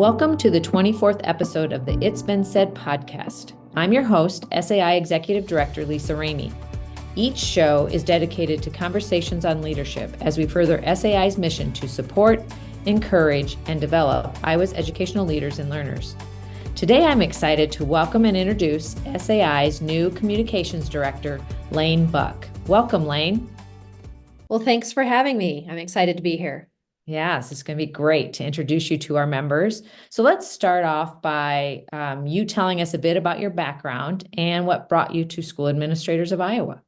Welcome to the 24th episode of the It's Been Said podcast. I'm your host, SAI Executive Director Lisa Remy. Each show is dedicated to conversations on leadership as we further SAI's mission to support, encourage, and develop Iowa's educational leaders and learners. Today, I'm excited to welcome and introduce SAI's new Communications Director, Laine Buck. Welcome, Laine. Well, thanks for having me. I'm excited to be here. Yes, it's going to be great to introduce you to our members. So let's start off by you telling us a bit about your background and what brought you to School Administrators of Iowa.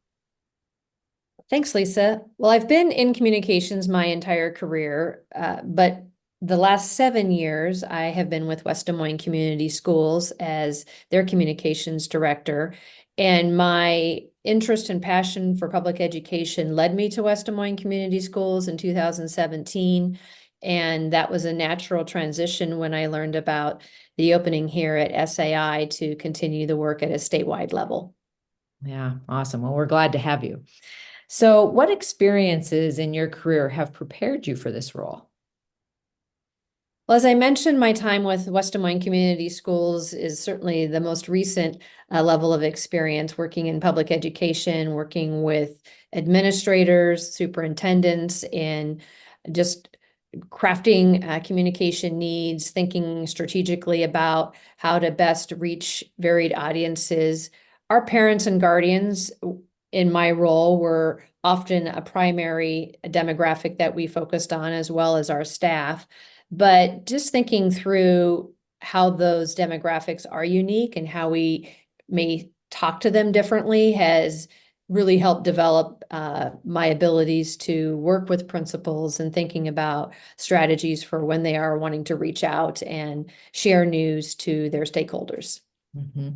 Thanks, Lisa. Well, I've been in communications my entire career, but the last 7 years, I have been with West Des Moines Community Schools as their communications director. And my interest and passion for public education led me to West Des Moines Community Schools in 2017. And that was a natural transition when I learned about the opening here at SAI to continue the work at a statewide level. Yeah, awesome. Well, we're glad to have you. So what experiences in your career have prepared you for this role? Well, as I mentioned, my time with West Des Moines Community Schools is certainly the most recent level of experience working in public education, working with administrators, superintendents, and just crafting communication needs, thinking strategically about how to best reach varied audiences. Our parents and guardians in my role were often a primary demographic that we focused on, as well as our staff. But just thinking through how those demographics are unique and how we may talk to them differently has really helped develop my abilities to work with principals and thinking about strategies for when they are wanting to reach out and share news to their stakeholders. Mm-hmm.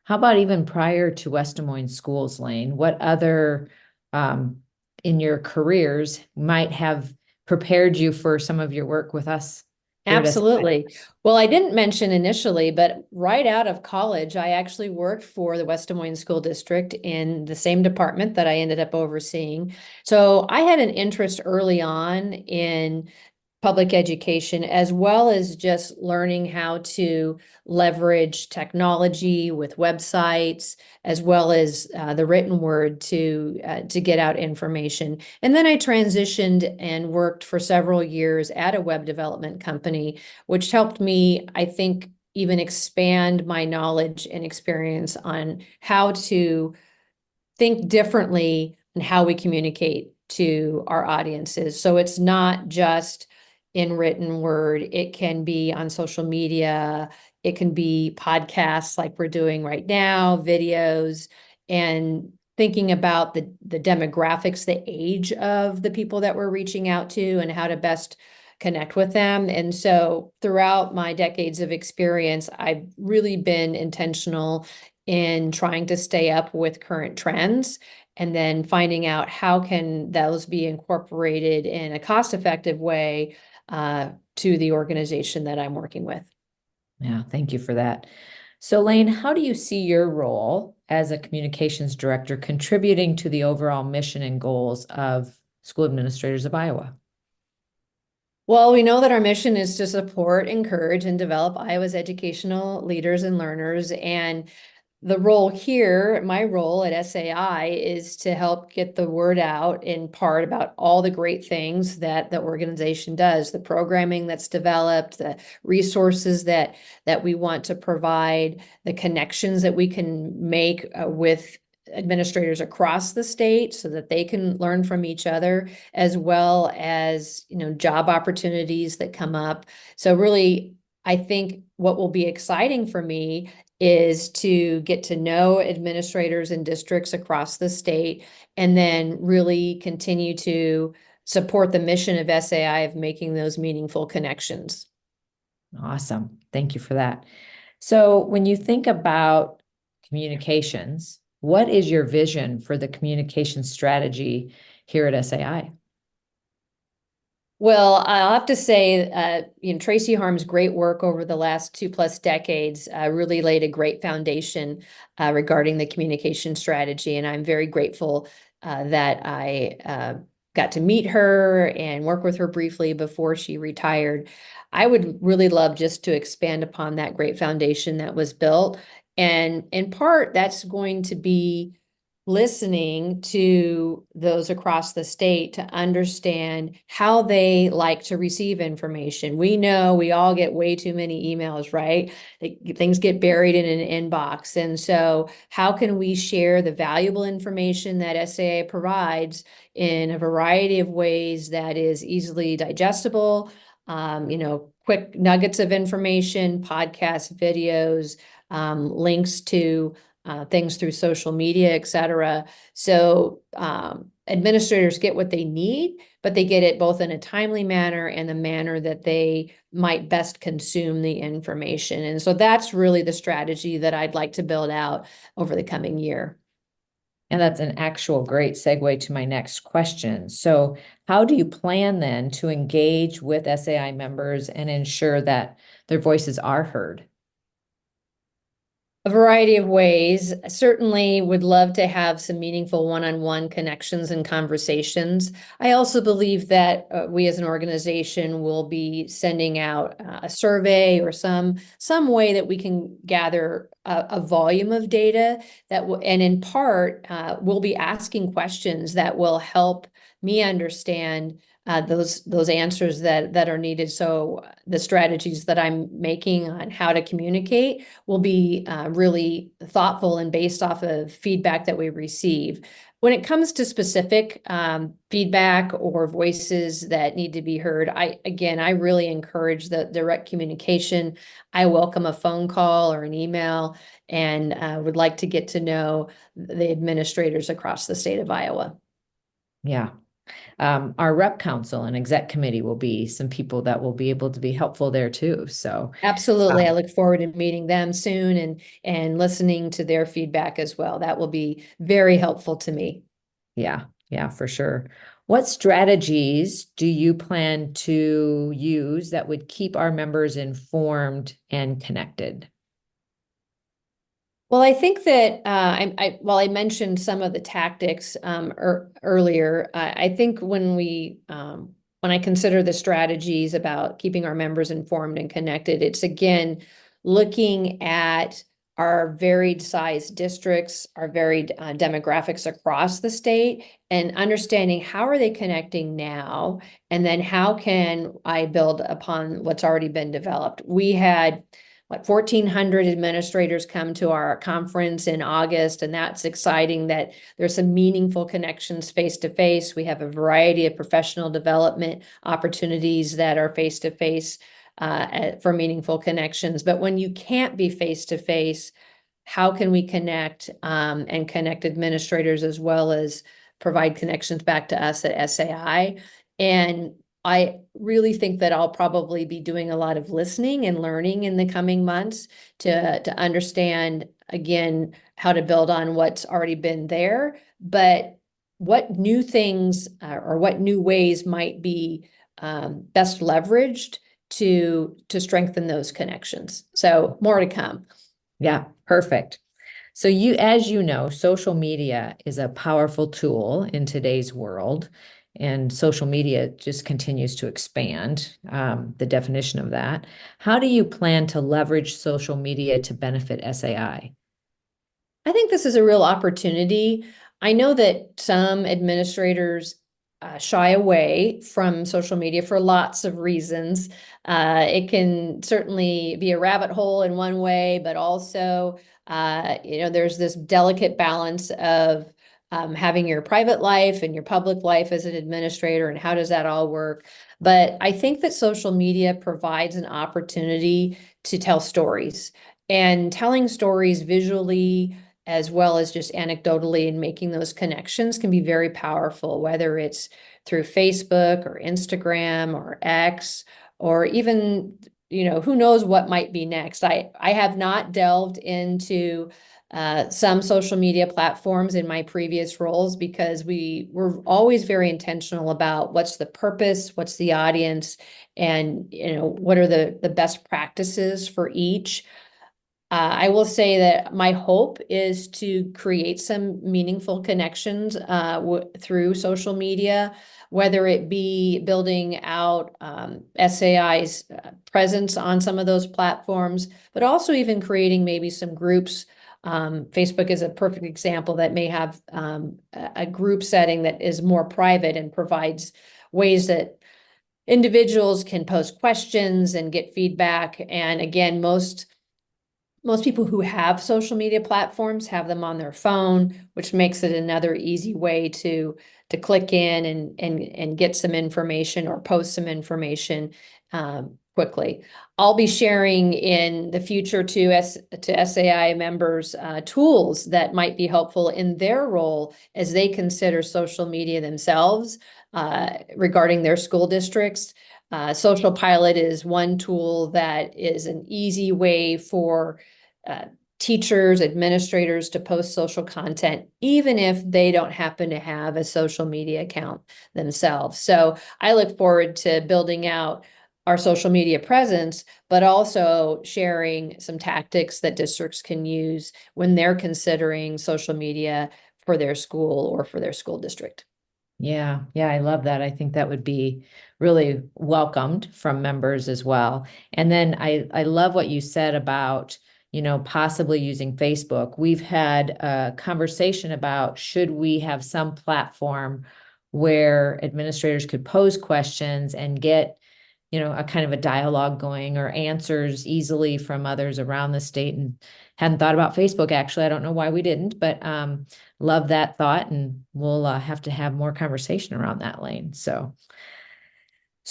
How about even prior to West Des Moines Schools, Laine? What other in your careers might have prepared you for some of your work with us? Absolutely. Well, I didn't mention initially, but right out of college, I actually worked for the West Des Moines School District in the same department that I ended up overseeing. So I had an interest early on in public education, as well as just learning how to leverage technology with websites, as well as the written word to get out information. And then I transitioned and worked for several years at a web development company, which helped me, I think, even expand my knowledge and experience on how to think differently and how we communicate to our audiences. So it's not just in written word, it can be on social media, it can be podcasts like we're doing right now, videos, and thinking about the demographics, the age of the people that we're reaching out to and how to best connect with them. And so throughout my decades of experience, I've really been intentional in trying to stay up with current trends and then finding out how can those be incorporated in a cost-effective way to the organization that I'm working with. Yeah, thank you for that. So, Laine, how do you see your role as a communications director contributing to the overall mission and goals of School Administrators of Iowa? Well, we know that our mission is to support, encourage, and develop Iowa's educational leaders and learners. And the role here, my role at SAI, is to help get the word out in part about all the great things that the organization does, the programming that's developed, the resources that we want to provide, the connections that we can make with administrators across the state so that they can learn from each other, as well as, job opportunities that come up. So really, I think what will be exciting for me is to get to know administrators and districts across the state, and then really continue to support the mission of SAI of making those meaningful connections. Awesome. Thank you for that. So when you think about communications, what is your vision for the communication strategy here at SAI? Well, I'll have to say, Tracy Harms' great work over the last 2+ decades really laid a great foundation regarding the communication strategy. And I'm very grateful that I got to meet her and work with her briefly before she retired. I would really love just to expand upon that great foundation that was built. And in part, that's going to be listening to those across the state to understand how they like to receive information. We know we all get way too many emails, right? Things get buried in an inbox. And so how can we share the valuable information that SAA provides in a variety of ways that is easily digestible, quick nuggets of information, podcasts, videos, links to things through social media, et cetera. So administrators get what they need, but they get it both in a timely manner and the manner that they might best consume the information. And so that's really the strategy that I'd like to build out over the coming year. And that's an actual great segue to my next question. So, how do you plan then to engage with SAI members and ensure that their voices are heard? A variety of ways. Certainly would love to have some meaningful one-on-one connections and conversations. I also believe that we as an organization will be sending out a survey or some way that we can gather a volume of data that will, and in part, we'll be asking questions that will help me understand those answers that are needed. So the strategies that I'm making on how to communicate will be really thoughtful and based off of feedback that we receive. When it comes to specific feedback or voices that need to be heard, I really encourage the direct communication. I welcome a phone call or an email, and would like to get to know the administrators across the state of Iowa. Yeah. Our rep council and exec committee will be some people that will be able to be helpful there too. So absolutely. I look forward to meeting them soon and listening to their feedback as well. That will be very helpful to me. yeah, for sure. What strategies do you plan to use that would keep our members informed and connected? Well, I think that while I mentioned some of the tactics earlier, I think when I consider the strategies about keeping our members informed and connected, it's again looking at our varied size districts, our varied demographics across the state, and understanding how are they connecting now, and then how can I build upon what's already been developed. We had 1,400 administrators come to our conference in August, and that's exciting that there's some meaningful connections face to face. We have a variety of professional development opportunities that are face to face for meaningful connections. But when you can't be face to face, how can we connect and connect administrators as well as provide connections back to us at SAI? And I really think that I'll probably be doing a lot of listening and learning in the coming months to understand, again, how to build on what's already been there, but what new things or what new ways might be best leveraged to strengthen those connections. So more to come. Yeah, perfect. So as you know, social media is a powerful tool in today's world, and social media just continues to expand, the definition of that. How do you plan to leverage social media to benefit SAI? I think this is a real opportunity. I know that some administrators shy away from social media for lots of reasons. It can certainly be a rabbit hole in one way, but also, there's this delicate balance of having your private life and your public life as an administrator, and how does that all work? But I think that social media provides an opportunity to tell stories, and telling stories visually as well as just anecdotally and making those connections can be very powerful, whether it's through Facebook or Instagram or X, or even, who knows what might be next. I have not delved into some social media platforms in my previous roles because we were always very intentional about what's the purpose, what's the audience, and what are the best practices for each. I will say that my hope is to create some meaningful connections through social media. whether it be building out SAI's presence on some of those platforms, but also even creating maybe some groups. Facebook is a perfect example that may have a group setting that is more private and provides ways that individuals can post questions and get feedback. And again, most people who have social media platforms have them on their phone, which makes it another easy way to click in and get some information or post some information quickly. I'll be sharing in the future to SAI members tools that might be helpful in their role as they consider social media themselves regarding their school districts. Social Pilot is one tool that is an easy way for teachers, administrators to post social content, even if they don't happen to have a social media account themselves. So I look forward to building out our social media presence, but also sharing some tactics that districts can use when they're considering social media for their school or for their school district. Yeah, I love that. I think that would be really welcomed from members as well. And then I love what you said about, possibly using Facebook. We've had a conversation about should we have some platform where administrators could pose questions and get, a kind of a dialogue going or answers easily from others around the state, and hadn't thought about Facebook, actually. I don't know why we didn't, but love that thought, and we'll have to have more conversation around that, Laine. So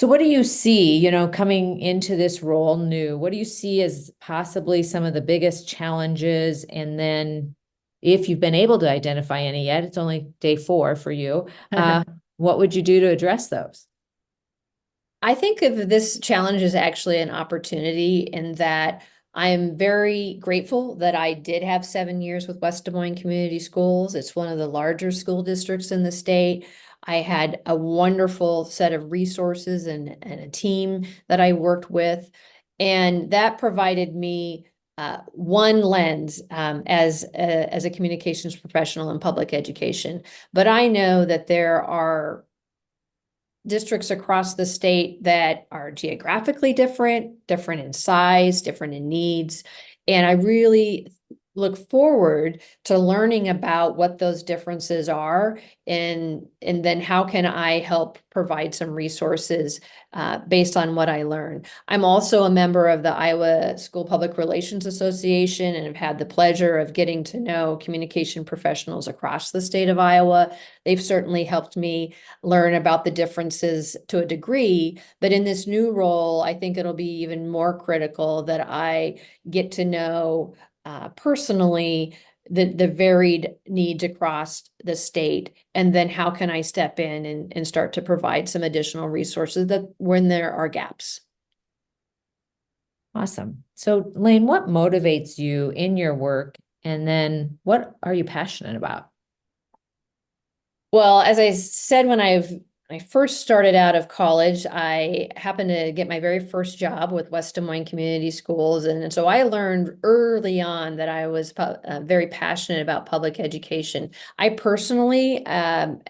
what do you see, coming into this role new? What do you see as possibly some of the biggest challenges? And then if you've been able to identify any yet, it's only day 4 for you. What would you do to address those? I think of this challenge as actually an opportunity in that I am very grateful that I did have 7 years with West Des Moines Community Schools. It's one of the larger school districts in the state. I had a wonderful set of resources and a team that I worked with. And that provided me one lens as a communications professional in public education. But I know that there are districts across the state that are geographically different in size, different in needs. And I really look forward to learning about what those differences are, and then how can I help provide some resources based on what I learn. I'm also a member of the Iowa School Public Relations Association and have had the pleasure of getting to know communication professionals across the state of Iowa. They've certainly helped me learn about the differences to a degree, but in this new role, I think it'll be even more critical that I get to know personally the varied needs across the state, and then how can I step in and start to provide some additional resources that when there are gaps. Awesome. So, Laine, what motivates you in your work? And then what are you passionate about? Well, as I said, when I first started out of college, I happened to get my very first job with West Des Moines Community Schools. And so I learned early on that I was very passionate about public education. I personally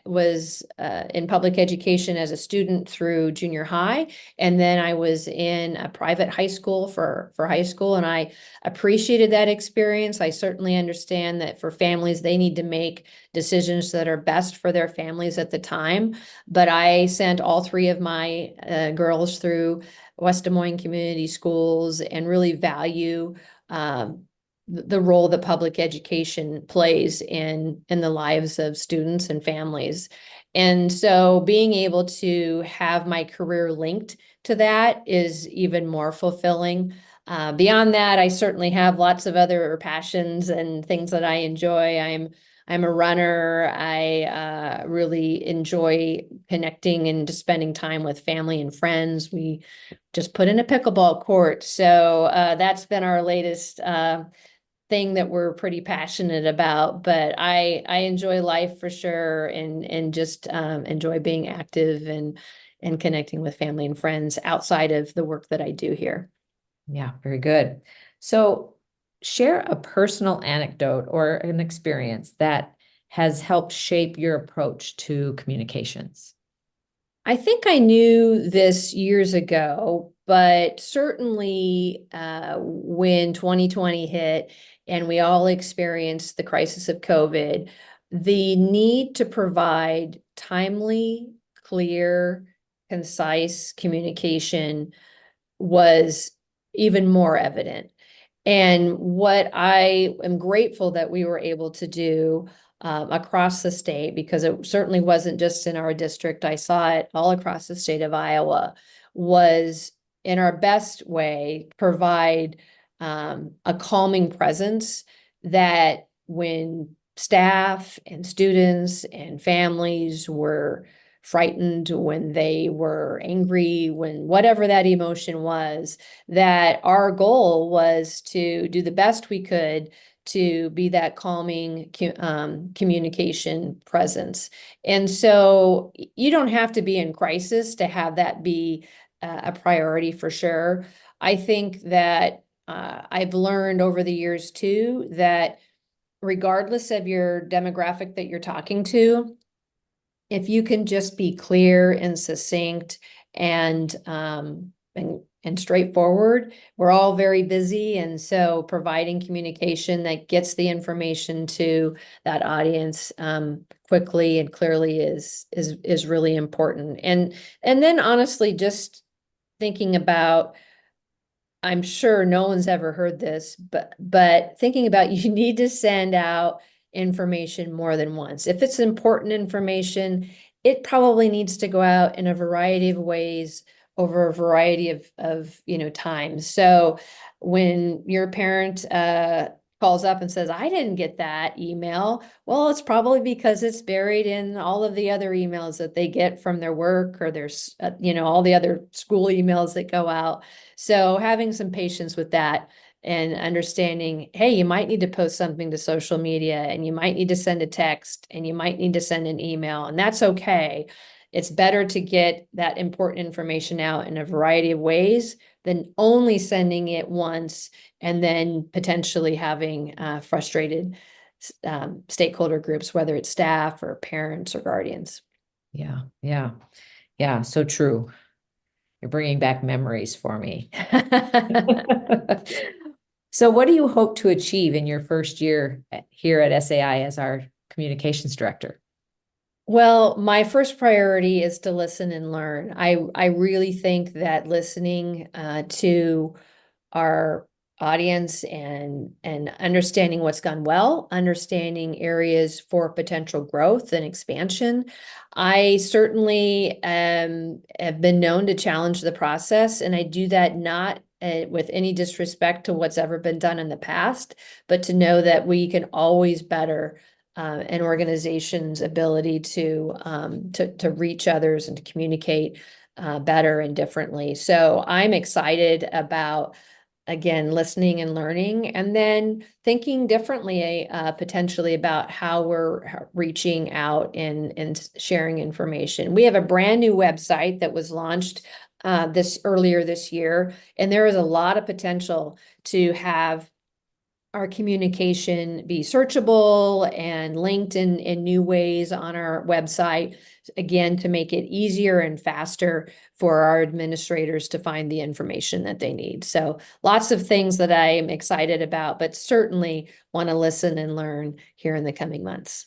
was in public education as a student through junior high. And then I was in a private high school for high school. And I appreciated that experience. I certainly understand that for families, they need to make decisions that are best for their families at the time. But I sent all 3 of my girls through West Des Moines Community Schools and really value the role that public education plays in the lives of students and families. And so being able to have my career linked to that is even more fulfilling. Beyond that, I certainly have lots of other passions and things that I enjoy. I'm a runner. I really enjoy connecting and just spending time with family and friends. We just put in a pickleball court. So that's been our latest thing that we're pretty passionate about. But I enjoy life for sure, and just enjoy being active and connecting with family and friends outside of the work that I do here. Yeah, very good. So share a personal anecdote or an experience that has helped shape your approach to communications. I think I knew this years ago, but certainly when 2020 hit and we all experienced the crisis of COVID, the need to provide timely, clear, concise communication was even more evident. And what I am grateful that we were able to do across the state, because it certainly wasn't just in our district, I saw it all across the state of Iowa, was in our best way provide a calming presence that when staff and students and families were frightened, when they were angry, when whatever that emotion was, that our goal was to do the best we could to be that calming communication presence. And so you don't have to be in crisis to have that be a priority for sure. I think that I've learned over the years too, that regardless of your demographic that you're talking to, if you can just be clear and succinct and straightforward, we're all very busy, and so providing communication that gets the information to that audience quickly and clearly is really important. And then honestly, just thinking about, I'm sure no one's ever heard this, but thinking about, you need to send out information more than once. If it's important information, it probably needs to go out in a variety of ways over a variety of times. So when your parent calls up and says, I didn't get that email, well, it's probably because it's buried in all of the other emails that they get from their work, or there's all the other school emails that go out. So having some patience with that and understanding, hey, you might need to post something to social media, and you might need to send a text, and you might need to send an email, and that's okay. It's better to get that important information out in a variety of ways than only sending it once and then potentially having frustrated stakeholder groups, whether it's staff or parents or guardians. Yeah, yeah, yeah. So true. You're bringing back memories for me. So what do you hope to achieve in your first year here at SAI as our communications director? Well, my first priority is to listen and learn. I really think that listening to our audience and understanding what's gone well, understanding areas for potential growth and expansion. I certainly have been known to challenge the process, and I do that not with any disrespect to what's ever been done in the past, but to know that we can always better an organization's ability to reach others and to communicate better and differently. So I'm excited about, again, listening and learning, and then thinking differently potentially about how we're reaching out and sharing information. We have a brand new website that was launched earlier this year, and there is a lot of potential to have our communication be searchable and linked in new ways on our website, again, to make it easier and faster for our administrators to find the information that they need. So lots of things that I'm excited about, but certainly want to listen and learn here in the coming months.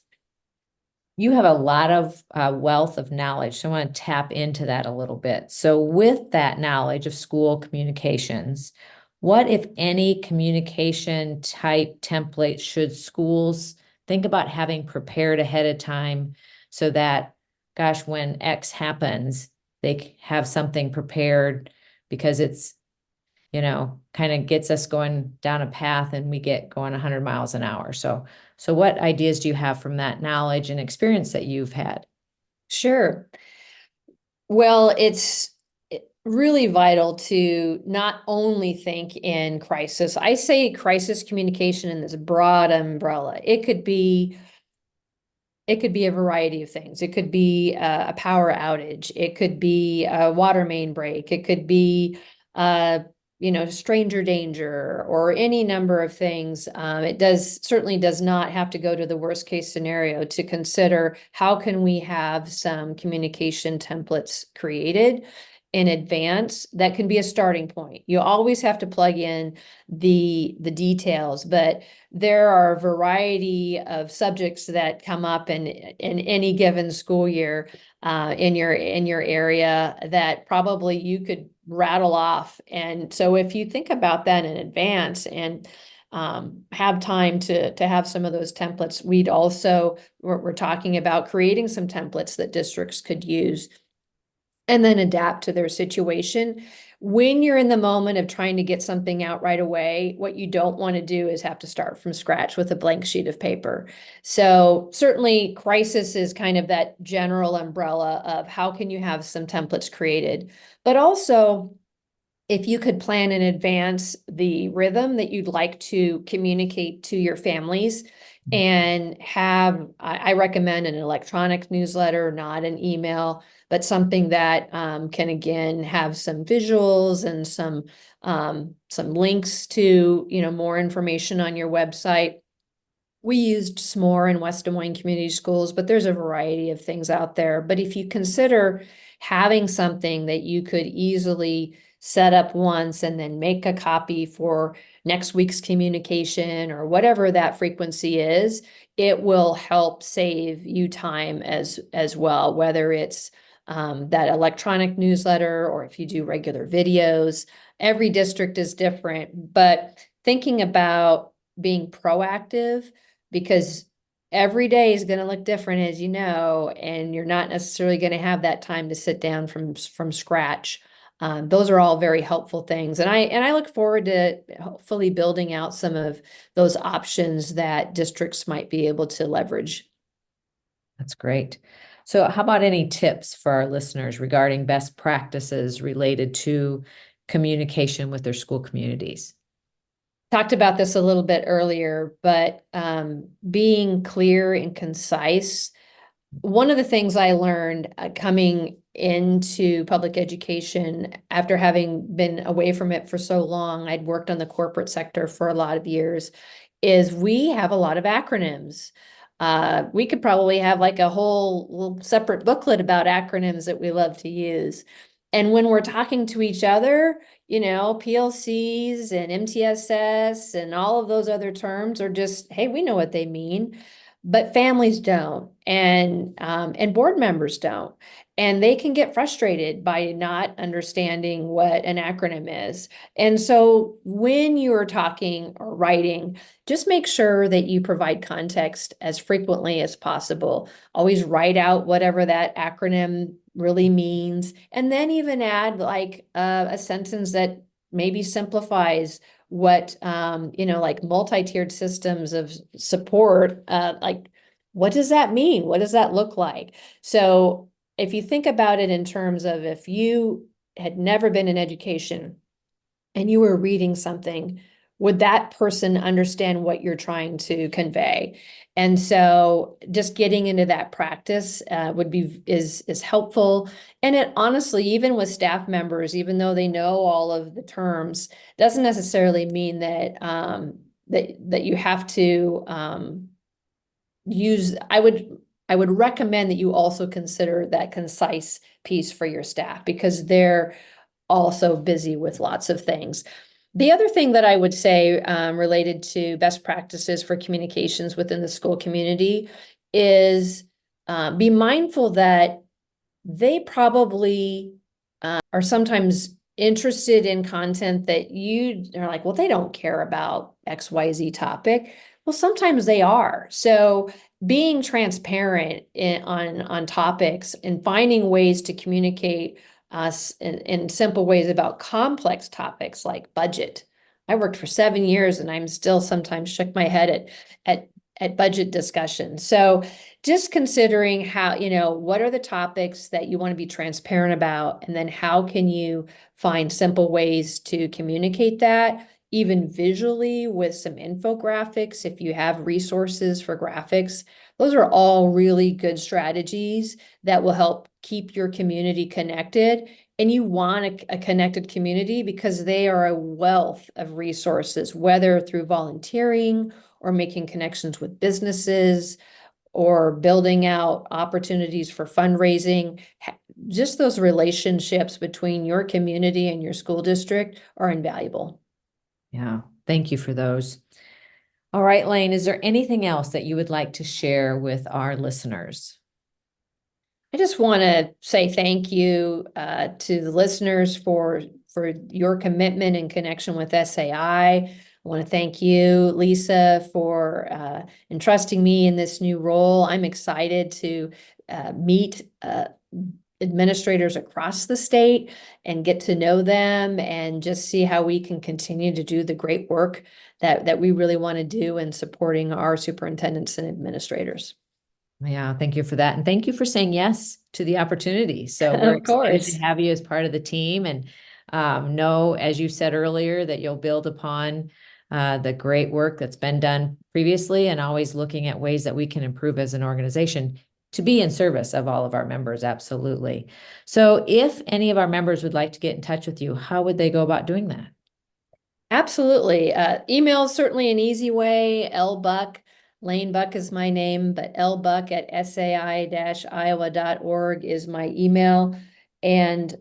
You have a lot of wealth of knowledge, so I want to tap into that a little bit. So with that knowledge of school communications, what, if any, communication type template should schools think about having prepared ahead of time so that, gosh, when X happens, they have something prepared, because it's, kind of gets us going down a path and we get going 100 miles an hour. So what ideas do you have from that knowledge and experience that you've had? Sure. Well, it's really vital to not only think in crisis. I say crisis communication in this broad umbrella. It could be a variety of things. It could be a power outage. It could be a water main break. It could be stranger danger or any number of things. Certainly does not have to go to the worst case scenario to consider how can we have some communication templates created in advance that can be a starting point. You always have to plug in the details, but there are a variety of subjects that come up in any given school year in your area that probably you could rattle off. And so if you think about that in advance and have time to have some of those templates, we're talking about creating some templates that districts could use and then adapt to their situation. When you're in the moment of trying to get something out right away, what you don't want to do is have to start from scratch with a blank sheet of paper. So certainly crisis is kind of that general umbrella of how can you have some templates created, but also if you could plan in advance the rhythm that you'd like to communicate to your families and I recommend an electronic newsletter, not an email, but something that can again have some visuals and some links to, more information on your website. We used SMORE in West Des Moines Community Schools, but there's a variety of things out there. But if you consider having something that you could easily set up once and then make a copy for next week's communication or whatever that frequency is, it will help save you time as well, whether it's that electronic newsletter or if you do regular videos. Every district is different, but thinking about being proactive, because every day is going to look different, as you know, and you're not necessarily going to have that time to sit down from scratch. Those are all very helpful things. And I look forward to hopefully building out some of those options that districts might be able to leverage. That's great. So how about any tips for our listeners regarding best practices related to communication with their school communities? Talked about this a little bit earlier, but being clear and concise. One of the things I learned coming into public education after having been away from it for so long, I'd worked on the corporate sector for a lot of years, is we have a lot of acronyms. We could probably have like a whole little separate booklet about acronyms that we love to use. And when we're talking to each other, PLCs and MTSS and all of those other terms are just, hey, we know what they mean, but families don't, and board members don't. And they can get frustrated by not understanding what an acronym is. And so when you're talking or writing, just make sure that you provide context as frequently as possible. Always write out whatever that acronym really means, and then even add like a sentence that maybe simplifies what like multi-tiered systems of support, like what does that mean? What does that look like? So if you think about it in terms of if you had never been in education and you were reading something, would that person understand what you're trying to convey? And so just getting into that practice is helpful. And it honestly, even with staff members, even though they know all of the terms, doesn't necessarily mean that that you have to use. I would recommend that you also consider that concise piece for your staff, because they're also busy with lots of things. The other thing that I would say related to best practices for communications within the school community is be mindful that they probably are sometimes interested in content that you are like, well, they don't care about XYZ topic. Well, sometimes they are. So being transparent on topics and finding ways to communicate us in simple ways about complex topics like budget. I worked for 7 years and I'm still sometimes shook my head at budget discussion. So just considering how, what are the topics that you want to be transparent about, and then how can you find simple ways to communicate that even visually with some infographics, if you have resources for graphics, those are all really good strategies that will help keep your community connected. And you want a connected community because they are a wealth of resources, whether through volunteering or making connections with businesses or building out opportunities for fundraising. Just those relationships between your community and your school district are invaluable. Yeah, thank you for those. All right, Laine, is there anything else that you would like to share with our listeners? I just want to say thank you to the listeners for your commitment and connection with SAI. I want to thank you, Lisa, for entrusting me in this new role. I'm excited to meet administrators across the state and get to know them and just see how we can continue to do the great work that we really want to do in supporting our superintendents and administrators. Yeah, thank you for that. And thank you for saying yes to the opportunity. So we're Of course. excited to have you as part of the team and know, as you said earlier, that you'll build upon the great work that's been done previously and always looking at ways that we can improve as an organization to be in service of all of our members. Absolutely. So if any of our members would like to get in touch with you, how would they go about doing that? Absolutely. Email is certainly an easy way. Buck, Laine Buck is my name, but lbuck@sai-iowa.org is my email. And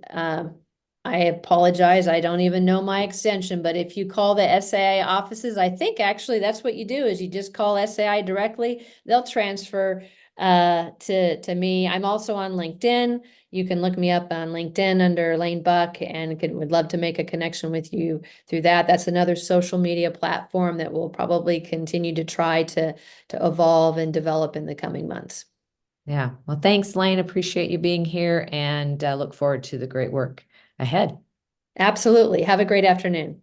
I apologize, I don't even know my extension, but if you call the SAI offices, I think actually that's what you do is you just call SAI directly. They'll transfer to me. I'm also on LinkedIn. You can look me up on LinkedIn under Laine Buck and would love to make a connection with you through that. That's another social media platform that we'll probably continue to try to evolve and develop in the coming months. Yeah. Well, thanks, Laine. Appreciate you being here and look forward to the great work ahead. Absolutely. Have a great afternoon.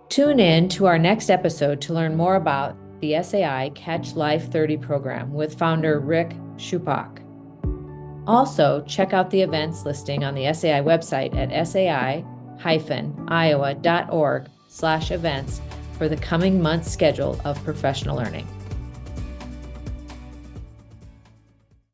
Tune in to our next episode to learn more about the SAI Catch Life 30 program with founder Rick Schupak. Also, check out the events listing on the SAI website at sai-iowa.org/events for the coming month's schedule of professional learning.